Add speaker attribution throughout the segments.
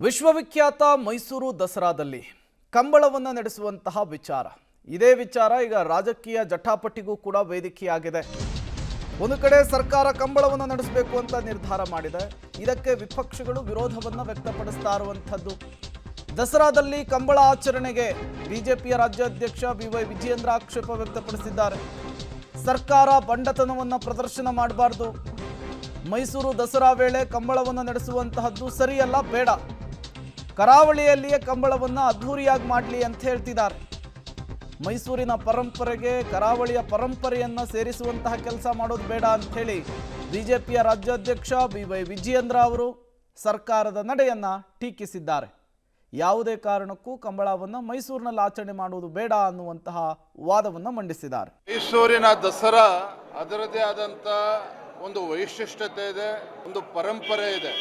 Speaker 1: ವಿಶ್ವವಿಖ್ಯಾತ ಮೈಸೂರು ದಸರಾದಲ್ಲಿ ಕಂಬಳವನ್ನು ನಡೆಸುವಂತಹ ವಿಚಾರ ಇದೇ ವಿಚಾರ ಈಗ ರಾಜಕೀಯ ಜಟಾಪಟಿಗೂ ಕೂಡ ವೇದಿಕೆಯಾಗಿದೆ. ಒಂದು ಕಡೆ ಸರ್ಕಾರ ಕಂಬಳವನ್ನು ನಡೆಸಬೇಕು ಅಂತ ನಿರ್ಧಾರ ಮಾಡಿದೆ. ಇದಕ್ಕೆ ವಿಪಕ್ಷಗಳು ವಿರೋಧವನ್ನು ವ್ಯಕ್ತಪಡಿಸ್ತಾ ಇರುವಂತದ್ದು. ದಸರಾದಲ್ಲಿ ಕಂಬಳ ಆಚರಣೆಗೆ ಬಿಜೆಪಿಯ ರಾಜ್ಯಾಧ್ಯಕ್ಷ ಬಿವೈ ವಿಜಯೇಂದ್ರ ಆಕ್ಷೇಪ ವ್ಯಕ್ತಪಡಿಸಿದ್ದಾರೆ. ಸರ್ಕಾರ ಬಂಡತನವನ್ನು ಪ್ರದರ್ಶನ ಮಾಡಬಾರದು, ಮೈಸೂರು ದಸರಾ ವೇಳೆ ಕಂಬಳವನ್ನು ನಡೆಸುವಂತಹದ್ದು ಸರಿಯಲ್ಲ, ಬೇಡ, ಕರಾವಳಿಯಲ್ಲಿಯೇ ಕಂಬಳವನ್ನು ಅದ್ಧೂರಿಯಾಗಿ ಮಾಡಲಿ ಅಂತ ಹೇಳ್ತಿದ್ದಾರೆ. ಮೈಸೂರಿನ ಪರಂಪರೆಗೆ ಕರಾವಳಿಯ ಪರಂಪರೆಯನ್ನು ಸೇರಿಸುವಂತಹ ಕೆಲಸ ಮಾಡೋದು ಬೇಡ ಅಂತ ಹೇಳಿ ಬಿಜೆಪಿಯ ರಾಜ್ಯಾಧ್ಯಕ್ಷ ಬಿವೈ ವಿಜಯೇಂದ್ರ ಅವರು ಸರ್ಕಾರದ ನಡೆಯನ್ನು ಟೀಕಿಸಿದ್ದಾರೆ. ಯಾವುದೇ ಕಾರಣಕ್ಕೂ ಕಂಬಳವನ್ನು ಮೈಸೂರಿನಲ್ಲಿ ಆಚರಣೆ ಮಾಡುವುದು ಬೇಡ ಅನ್ನುವಂತಹ ವಾದವನ್ನು ಮಂಡಿಸಿದ್ದಾರೆ.
Speaker 2: ಮೈಸೂರಿನ ದಸರಾ ಅದರದೇ ಆದಂಥ ಒಂದು ವೈಶಿಷ್ಟ್ಯತೆ ಇದೆ, ಒಂದು ಪರಂಪರೆ ಇದೆ.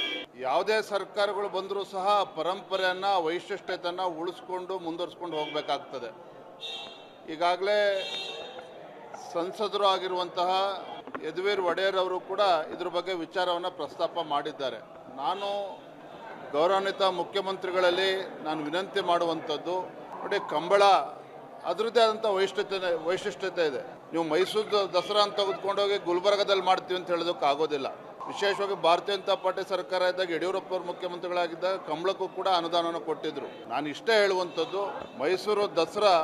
Speaker 2: ಯಾವುದೇ ಸರ್ಕಾರಗಳು ಬಂದರೂ ಸಹ ಪರಂಪರೆಯನ್ನು ವೈಶಿಷ್ಟ್ಯತೆಯನ್ನು ಉಳಿಸ್ಕೊಂಡು ಮುಂದುವರಿಸ್ಕೊಂಡು ಹೋಗಬೇಕಾಗ್ತದೆ. ಈಗಾಗಲೇ ಸಂಸದರು ಆಗಿರುವಂತಹ ಯದುವೀರ್ ಒಡೆಯರ್ ಅವರು ಕೂಡ ಇದ್ರ ಬಗ್ಗೆ ವಿಚಾರವನ್ನು ಪ್ರಸ್ತಾಪ ಮಾಡಿದ್ದಾರೆ. ನಾನು ಗೌರವಾನ್ವಿತ ಮುಖ್ಯಮಂತ್ರಿಗಳಲ್ಲಿ ನಾನು ವಿನಂತಿ ಮಾಡುವಂಥದ್ದು, ನೋಡಿ, ಕಂಬಳ ಅದರದ್ದೇ ಆದಂಥ ವೈಶಿಷ್ಟ್ಯತೆ ಇದೆ. ನೀವು ಮೈಸೂರು ದಸರಾ ಅಂತ ತೆಗೆದುಕೊಂಡೋಗಿ ಗುಲ್ಬರ್ಗದಲ್ಲಿ ಮಾಡ್ತೀವಿ ಅಂತ ಹೇಳೋದಕ್ಕಾಗೋದಿಲ್ಲ. ವಿಶೇಷವಾಗಿ ಭಾರತೀಯ ಜನತಾ ಪಾರ್ಟಿ ಸರ್ಕಾರ ಇದ್ದಾಗ ಯಡಿಯೂರಪ್ಪ ಅವರು ಮುಖ್ಯಮಂತ್ರಿಗಳಾಗಿದ್ದಾಗ ಕಂಬಳಕ್ಕೂ ಕೂಡ ಅನುದಾನವನ್ನು ಕೊಟ್ಟಿದ್ದರು. ನಾನು ಇಷ್ಟೇ ಹೇಳುವಂಥದ್ದು, ಮೈಸೂರು ದಸರಾ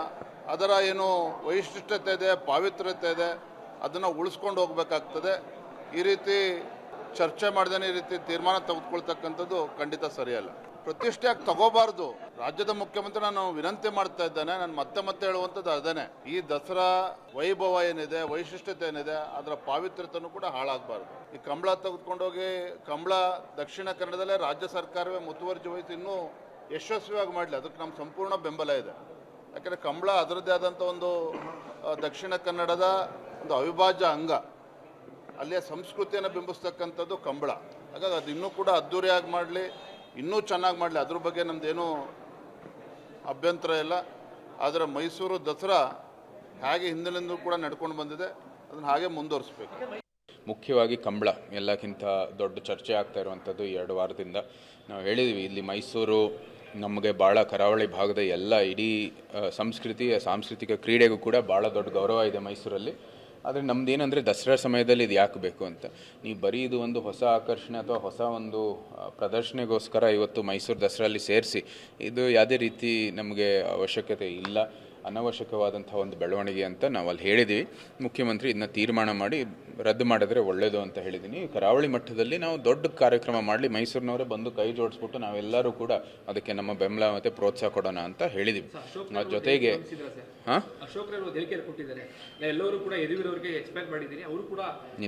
Speaker 2: ಅದರ ಏನು ವೈಶಿಷ್ಟ್ಯತೆ ಇದೆ, ಪಾವಿತ್ರ್ಯತೆ ಇದೆ, ಅದನ್ನು ಉಳಿಸ್ಕೊಂಡು ಹೋಗಬೇಕಾಗ್ತದೆ. ಈ ರೀತಿ ಚರ್ಚೆ ಮಾಡ್ದೇ ಈ ರೀತಿ ತೀರ್ಮಾನ ತೆಗೆದುಕೊಳ್ತಕ್ಕಂಥದ್ದು ಖಂಡಿತ ಸರಿಯಲ್ಲ. ಪ್ರತಿಷ್ಠೆಯಾಗಿ ತಗೋಬಾರ್ದು. ರಾಜ್ಯದ ಮುಖ್ಯಮಂತ್ರಿ ನಾನು ವಿನಂತಿ ಮಾಡ್ತಾ ಇದ್ದೇನೆ, ನಾನು ಮತ್ತೆ ಹೇಳುವಂಥದ್ದು ಅದೇನೆ. ಈ ದಸರಾ ವೈಭವ ಏನಿದೆ, ವೈಶಿಷ್ಟ್ಯತೆ ಏನಿದೆ, ಅದರ ಪಾವಿತ್ರ್ಯತೆಯೂ ಕೂಡ ಹಾಳಾಗಬಾರ್ದು. ಈ ಕಂಬಳ ತೆಗೆದುಕೊಂಡೋಗಿ ಕಂಬಳ ದಕ್ಷಿಣ ಕನ್ನಡದಲ್ಲೇ ರಾಜ್ಯ ಸರ್ಕಾರವೇ ಮುತುವರ್ಜಿ ವಹಿಸಿ ಇನ್ನೂ ಯಶಸ್ವಿಯಾಗಿ ಮಾಡಲಿ, ಅದಕ್ಕೆ ನಮ್ಮ ಸಂಪೂರ್ಣ ಬೆಂಬಲ ಇದೆ. ಯಾಕಂದರೆ ಕಂಬಳ ಅದರದ್ದೇ ಆದಂಥ ಒಂದು ದಕ್ಷಿಣ ಕನ್ನಡದ ಒಂದು ಅವಿಭಾಜ್ಯ ಅಂಗ, ಅಲ್ಲಿಯ ಸಂಸ್ಕೃತಿಯನ್ನು ಬಿಂಬಿಸ್ತಕ್ಕಂಥದ್ದು ಕಂಬಳ. ಹಾಗಾಗಿ ಅದು ಇನ್ನೂ ಕೂಡ ಅದ್ಧೂರಿಯಾಗಿ ಮಾಡಲಿ, ಇನ್ನೂ ಚೆನ್ನಾಗಿ ಮಾಡಲಿ, ಅದ್ರ ಬಗ್ಗೆ ನಮ್ಮದೇನೂ ಅಭ್ಯಂತರ ಇಲ್ಲ. ಆದರೆ ಮೈಸೂರು ದಸರಾ ಹಾಗೆ ಹಿಂದಿನಿಂದಲೂ ಕೂಡ ನಡ್ಕೊಂಡು ಬಂದಿದೆ, ಅದನ್ನು ಹಾಗೆ ಮುಂದುವರಿಸಬೇಕು.
Speaker 3: ಮುಖ್ಯವಾಗಿ ಕಂಬಳ ಎಲ್ಲಕ್ಕಿಂತ ದೊಡ್ಡ ಚರ್ಚೆ ಆಗ್ತಾ ಇರುವಂಥದ್ದು 2 ವಾರದಿಂದ. ನಾವು ಹೇಳಿದ್ವಿ, ಇಲ್ಲಿ ಮೈಸೂರು ನಮಗೆ ಭಾಳ ಕರಾವಳಿ ಭಾಗದ ಎಲ್ಲ ಇಡೀ ಸಾಂಸ್ಕೃತಿಕ ಕ್ರೀಡೆಗೂ ಕೂಡ ಭಾಳ ದೊಡ್ಡ ಗೌರವ ಇದೆ ಮೈಸೂರಲ್ಲಿ. ಆದರೆ ನಮ್ಮದೇನೆಂದರೆ ದಸರಾ ಸಮಯದಲ್ಲಿ ಇದು ಯಾಕೆ ಬೇಕು ಅಂತ, ನೀವು ಬರೀ ಇದು ಒಂದು ಹೊಸ ಆಕರ್ಷಣೆ ಅಥವಾ ಹೊಸ ಒಂದು ಪ್ರದರ್ಶನೆಗೋಸ್ಕರ ಇವತ್ತು ಮೈಸೂರು ದಸರಲ್ಲಿ ಸೇರಿಸಿ ಇದು ಯಾವುದೇ ರೀತಿ ನಮಗೆ ಅವಶ್ಯಕತೆ ಇಲ್ಲ, ಅನವಶ್ಯಕವಾದಂಥ ಒಂದು ಬೆಳವಣಿಗೆ ಅಂತ ನಾವು ಅಲ್ಲಿ ಹೇಳಿದ್ದೀವಿ. ಮುಖ್ಯಮಂತ್ರಿ ಇದನ್ನ ತೀರ್ಮಾನ ಮಾಡಿ ರದ್ದು ಮಾಡಿದ್ರೆ ಒಳ್ಳೆಯದು ಅಂತ ಹೇಳಿದ್ದೀನಿ. ಕರಾವಳಿ ಮಟ್ಟದಲ್ಲಿ ನಾವು ದೊಡ್ಡ ಕಾರ್ಯಕ್ರಮ ಮಾಡಲಿ, ಮೈಸೂರಿನವರೇ ಬಂದು ಕೈ ಜೋಡಿಸ್ಬಿಟ್ಟು ನಾವೆಲ್ಲರೂ ಕೂಡ ಅದಕ್ಕೆ ನಮ್ಮ ಬೆಂಬಲ ಮತ್ತು ಪ್ರೋತ್ಸಾಹ ಕೊಡೋಣ ಅಂತ ಹೇಳಿದ್ದೀವಿ. ಜೊತೆಗೆ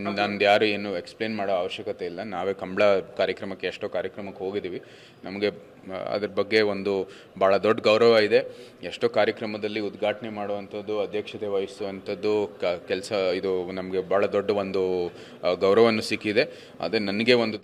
Speaker 3: ನಂದು ಯಾರು ಏನು ಎಕ್ಸ್ಪ್ಲೇನ್ ಮಾಡೋ ಅವಶ್ಯಕತೆ ಇಲ್ಲ. ನಾವೇ ಕಂಬಳ ಕಾರ್ಯಕ್ರಮಕ್ಕೆ ಎಷ್ಟೋ ಕಾರ್ಯಕ್ರಮಕ್ಕೆ ಹೋಗಿದ್ದೀವಿ, ನಮಗೆ ಅದ್ರ ಬಗ್ಗೆ ಒಂದು ಭಾಳ ದೊಡ್ಡ ಗೌರವ ಇದೆ. ಎಷ್ಟೋ ಕಾರ್ಯಕ್ರಮದಲ್ಲಿ ಉದ್ಘಾಟನೆ ಮಾಡುವಂಥದ್ದು, ಅಧ್ಯಕ್ಷತೆ ವಹಿಸುವಂಥದ್ದು ಕೆಲಸ, ಇದು ನಮಗೆ ಭಾಳ ದೊಡ್ಡ ಒಂದು ಗೌರವವನ್ನು ಸಿಕ್ಕಿದೆ. ಅದೇ ನನಗೆ ಒಂದು